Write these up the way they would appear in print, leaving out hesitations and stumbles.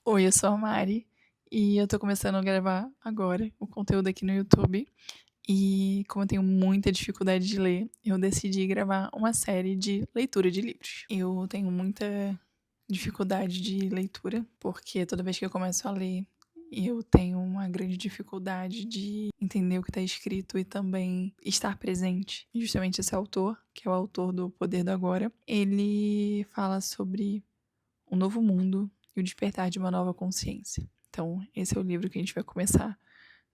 Oi, eu sou a Mari e eu tô começando a gravar agora o conteúdo aqui no YouTube. E como eu tenho muita dificuldade de ler, eu decidi gravar uma série de leitura de livros. Eu tenho muita dificuldade de leitura, porque toda vez que eu começo a ler, eu tenho uma grande dificuldade de entender o que está escrito e também estar presente. E justamente esse autor, que é o autor do Poder do Agora, ele fala sobre um novo mundo e o despertar de uma nova consciência. Então, esse é o livro que a gente vai começar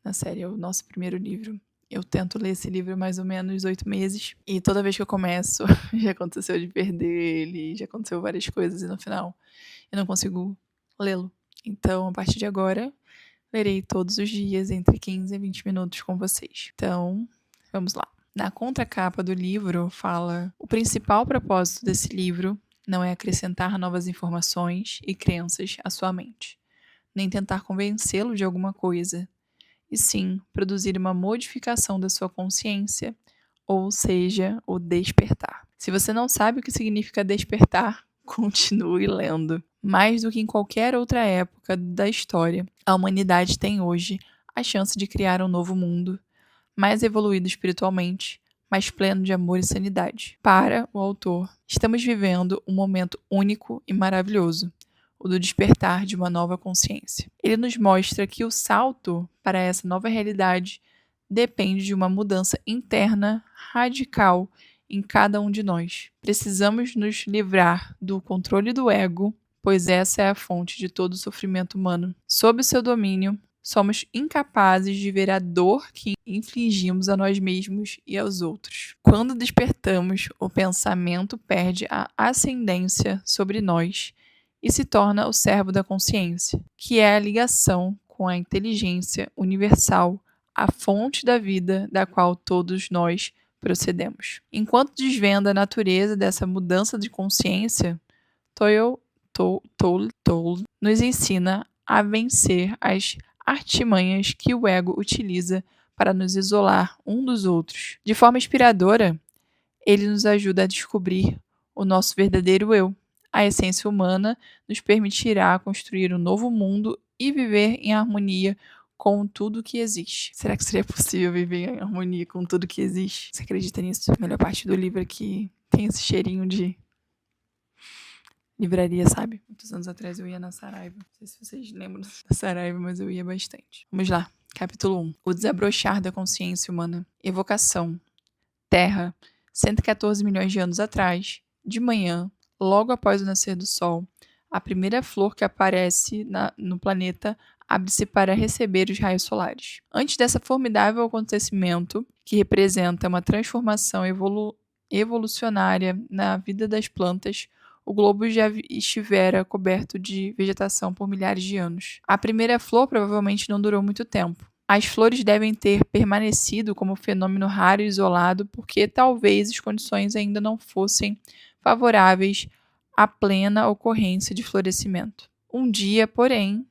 na série, é o nosso primeiro livro. Eu tento ler esse livro há mais ou menos 8 meses, e toda vez que eu começo, já aconteceu de perder ele, já aconteceu várias coisas, e no final eu não consigo lê-lo. Então, a partir de agora, lerei todos os dias entre 15 e 20 minutos com vocês. Então, vamos lá. Na contracapa do livro fala: o principal propósito desse livro não é acrescentar novas informações e crenças à sua mente, nem tentar convencê-lo de alguma coisa, e sim produzir uma modificação da sua consciência, ou seja, o despertar. Se você não sabe o que significa despertar, continue lendo. Mais do que em qualquer outra época da história, a humanidade tem hoje a chance de criar um novo mundo, mais evoluído espiritualmente, mais pleno de amor e sanidade. Para o autor, estamos vivendo um momento único e maravilhoso, o do despertar de uma nova consciência. Ele nos mostra que o salto para essa nova realidade depende de uma mudança interna radical em cada um de nós. Precisamos nos livrar do controle do ego, pois essa é a fonte de todo o sofrimento humano. Sob o seu domínio, somos incapazes de ver a dor que infligimos a nós mesmos e aos outros. Quando despertamos, o pensamento perde a ascendência sobre nós e se torna o servo da consciência, que é a ligação com a inteligência universal, a fonte da vida da qual todos nós procedemos. Enquanto desvenda a natureza dessa mudança de consciência, Toll nos ensina a vencer as artimanhas que o ego utiliza para nos isolar um dos outros. De forma inspiradora, ele nos ajuda a descobrir o nosso verdadeiro eu. A essência humana nos permitirá construir um novo mundo e viver em harmonia com tudo que existe. Será que seria possível viver em harmonia com tudo que existe? Você acredita nisso? A melhor parte do livro é que tem esse cheirinho de livraria, sabe? Muitos anos atrás eu ia na Saraiva. Não sei se vocês lembram da Saraiva, mas eu ia bastante. Vamos lá. Capítulo 1. O desabrochar da consciência humana. Evocação. Terra. 114 milhões de anos atrás, de manhã, logo após o nascer do Sol, a primeira flor que aparece no planeta abre-se para receber os raios solares. Antes dessa formidável acontecimento, que representa uma transformação evolucionária na vida das plantas, o globo já estivera coberto de vegetação por milhares de anos. A primeira flor provavelmente não durou muito tempo. As flores devem ter permanecido como fenômeno raro e isolado porque talvez as condições ainda não fossem favoráveis à plena ocorrência de florescimento. Um dia, porém,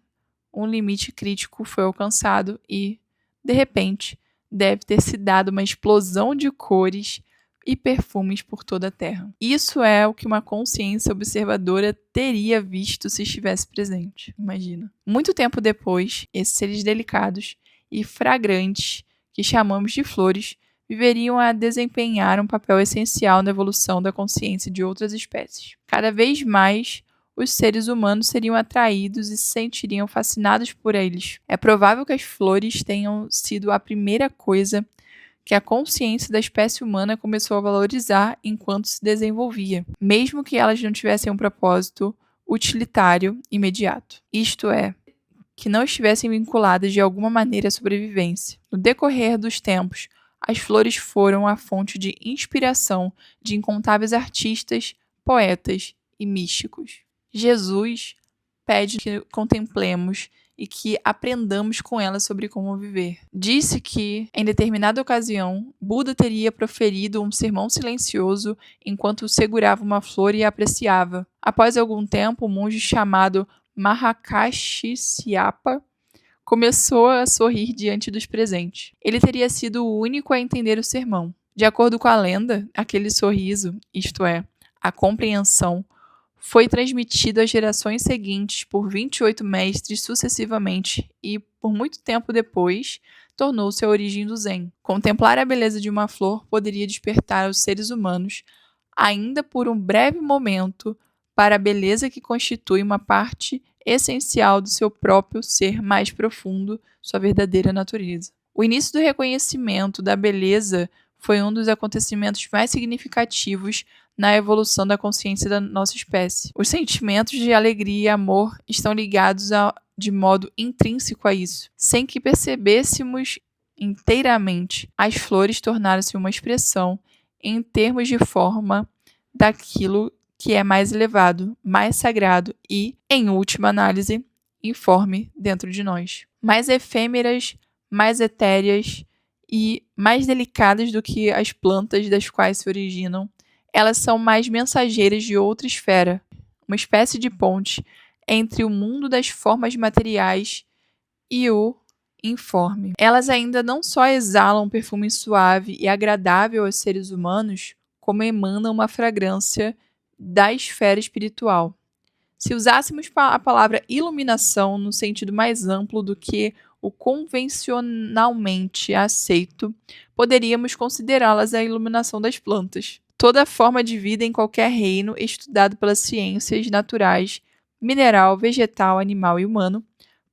um limite crítico foi alcançado e, de repente, deve ter se dado uma explosão de cores e perfumes por toda a Terra. Isso é o que uma consciência observadora teria visto se estivesse presente. Imagina. Muito tempo depois, esses seres delicados e fragrantes, que chamamos de flores, viveriam a desempenhar um papel essencial na evolução da consciência de outras espécies. Cada vez mais, os seres humanos seriam atraídos e se sentiriam fascinados por eles. É provável que as flores tenham sido a primeira coisa que a consciência da espécie humana começou a valorizar enquanto se desenvolvia, mesmo que elas não tivessem um propósito utilitário imediato. Isto é, que não estivessem vinculadas de alguma maneira à sobrevivência. No decorrer dos tempos, as flores foram a fonte de inspiração de incontáveis artistas, poetas e místicos. Jesus pede que contemplemos e que aprendamos com ela sobre como viver. Disse que, em determinada ocasião, Buda teria proferido um sermão silencioso enquanto segurava uma flor e a apreciava. Após algum tempo, um monge chamado Mahakashisyapa começou a sorrir diante dos presentes. Ele teria sido o único a entender o sermão. De acordo com a lenda, aquele sorriso, isto é, a compreensão, foi transmitido às gerações seguintes por 28 mestres sucessivamente e, por muito tempo depois, tornou-se a origem do Zen. Contemplar a beleza de uma flor poderia despertar aos seres humanos, ainda por um breve momento, para a beleza que constitui uma parte essencial do seu próprio ser mais profundo, sua verdadeira natureza. O início do reconhecimento da beleza foi um dos acontecimentos mais significativos na evolução da consciência da nossa espécie. Os sentimentos de alegria e amor estão ligados de modo intrínseco a isso. Sem que percebêssemos inteiramente, as flores tornaram-se uma expressão, em termos de forma, daquilo que é mais elevado, mais sagrado e, em última análise, informe dentro de nós. Mais efêmeras, mais etéreas e mais delicadas do que as plantas das quais se originam, elas são mais mensageiras de outra esfera, uma espécie de ponte entre o mundo das formas materiais e o informe. Elas ainda não só exalam um perfume suave e agradável aos seres humanos, como emanam uma fragrância da esfera espiritual. Se usássemos a palavra iluminação no sentido mais amplo do que o convencionalmente aceito, poderíamos considerá-las a iluminação das plantas. Toda forma de vida em qualquer reino estudado pelas ciências naturais, mineral, vegetal, animal e humano,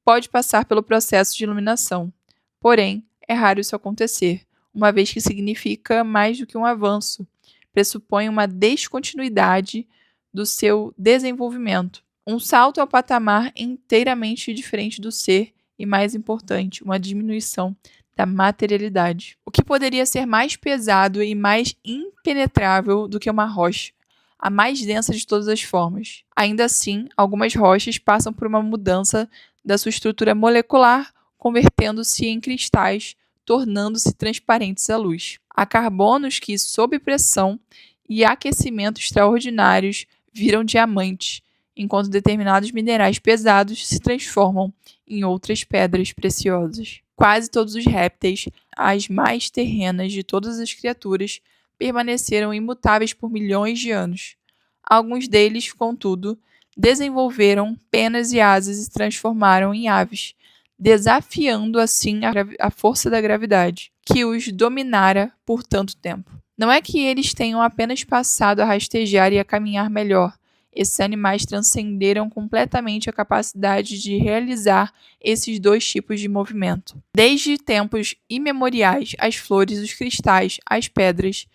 pode passar pelo processo de iluminação. Porém, é raro isso acontecer, uma vez que significa mais do que um avanço, pressupõe uma descontinuidade do seu desenvolvimento, um salto ao patamar inteiramente diferente do ser e, mais importante, uma diminuição da materialidade. O que poderia ser mais pesado e mais impenetrável do que uma rocha, a mais densa de todas as formas. Ainda assim, algumas rochas passam por uma mudança da sua estrutura molecular, convertendo-se em cristais, tornando-se transparentes à luz. Há carbonos que, sob pressão e aquecimento extraordinários, viram diamantes, enquanto determinados minerais pesados se transformam em outras pedras preciosas. Quase todos os répteis, as mais terrenas de todas as criaturas, permaneceram imutáveis por milhões de anos. Alguns deles, contudo, desenvolveram penas e asas e se transformaram em aves, desafiando assim a força da gravidade, que os dominara por tanto tempo. Não é que eles tenham apenas passado a rastejar e a caminhar melhor. Esses animais transcenderam completamente a capacidade de realizar esses dois tipos de movimento. Desde tempos imemoriais, as flores, os cristais, as pedras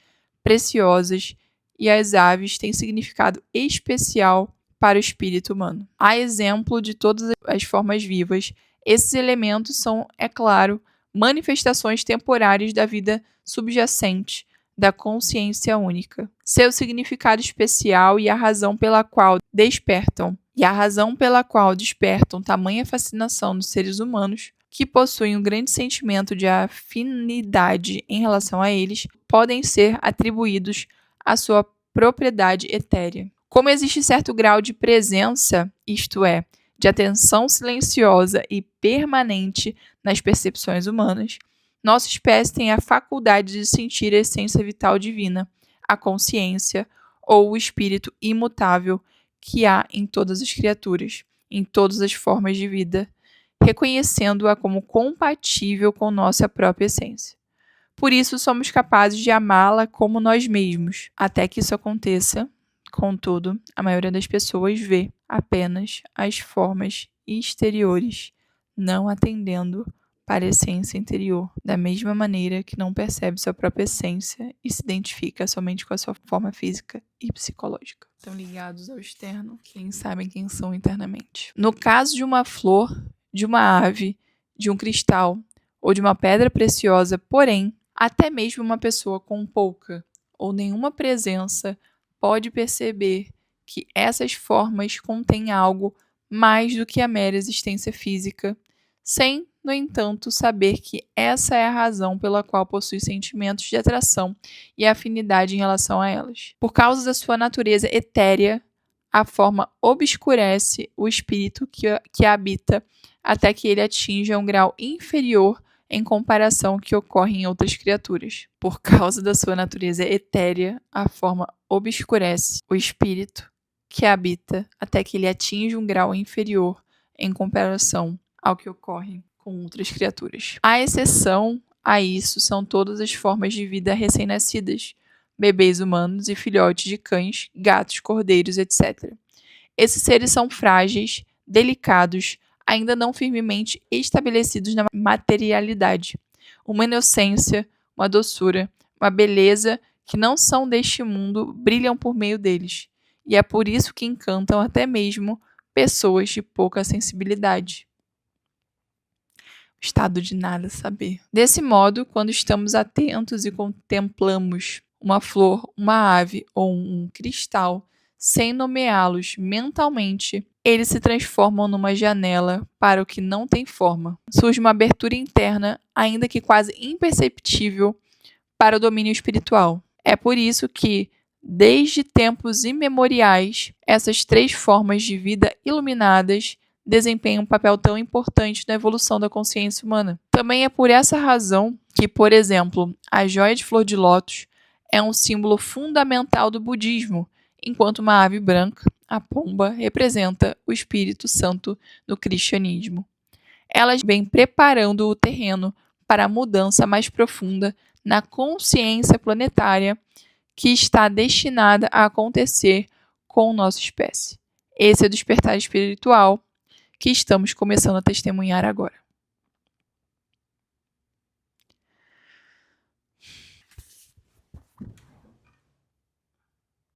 preciosas e as aves têm significado especial para o espírito humano. A exemplo de todas as formas vivas, esses elementos são, é claro, manifestações temporárias da vida subjacente, da consciência única. Seu significado especial e a razão pela qual despertam tamanha fascinação dos seres humanos, que possuem um grande sentimento de afinidade em relação a eles, podem ser atribuídos à sua propriedade etérea. Como existe certo grau de presença, isto é, de atenção silenciosa e permanente nas percepções humanas, nossa espécie tem a faculdade de sentir a essência vital divina, a consciência ou o espírito imutável que há em todas as criaturas, em todas as formas de vida, reconhecendo-a como compatível com nossa própria essência. Por isso, somos capazes de amá-la como nós mesmos. Até que isso aconteça, contudo, a maioria das pessoas vê apenas as formas exteriores, não atendendo para a essência interior, da mesma maneira que não percebe sua própria essência e se identifica somente com a sua forma física e psicológica. Estão ligados ao externo, quem sabem quem são internamente. No caso de uma flor, de uma ave, de um cristal ou de uma pedra preciosa, porém, até mesmo uma pessoa com pouca ou nenhuma presença pode perceber que essas formas contêm algo mais do que a mera existência física, sem, no entanto, saber que essa é a razão pela qual possui sentimentos de atração e afinidade em relação a elas. Por causa da sua natureza etérea, a forma obscurece o espírito que a habita até que ele atinja um grau inferior em comparação ao que ocorre em outras criaturas. Por causa da sua natureza etérea, a forma obscurece o espírito que habita até que ele atinja um grau inferior em comparação ao que ocorre com outras criaturas. A exceção a isso são todas as formas de vida recém-nascidas, bebês humanos e filhotes de cães, gatos, cordeiros, etc. Esses seres são frágeis, delicados, ainda não firmemente estabelecidos na materialidade. Uma inocência, uma doçura, uma beleza que não são deste mundo brilham por meio deles. E é por isso que encantam até mesmo pessoas de pouca sensibilidade. Estado de nada saber. Desse modo, quando estamos atentos e contemplamos uma flor, uma ave ou um cristal, sem nomeá-los mentalmente, eles se transformam numa janela para o que não tem forma. Surge uma abertura interna, ainda que quase imperceptível, para o domínio espiritual. É por isso que, desde tempos imemoriais, essas três formas de vida iluminadas desempenham um papel tão importante na evolução da consciência humana. Também é por essa razão que, por exemplo, a joia de flor de lótus é um símbolo fundamental do budismo, enquanto uma ave branca, a pomba, representa o Espírito Santo no cristianismo. Elas vêm preparando o terreno para a mudança mais profunda na consciência planetária que está destinada a acontecer com nossa espécie. Esse é o despertar espiritual que estamos começando a testemunhar agora.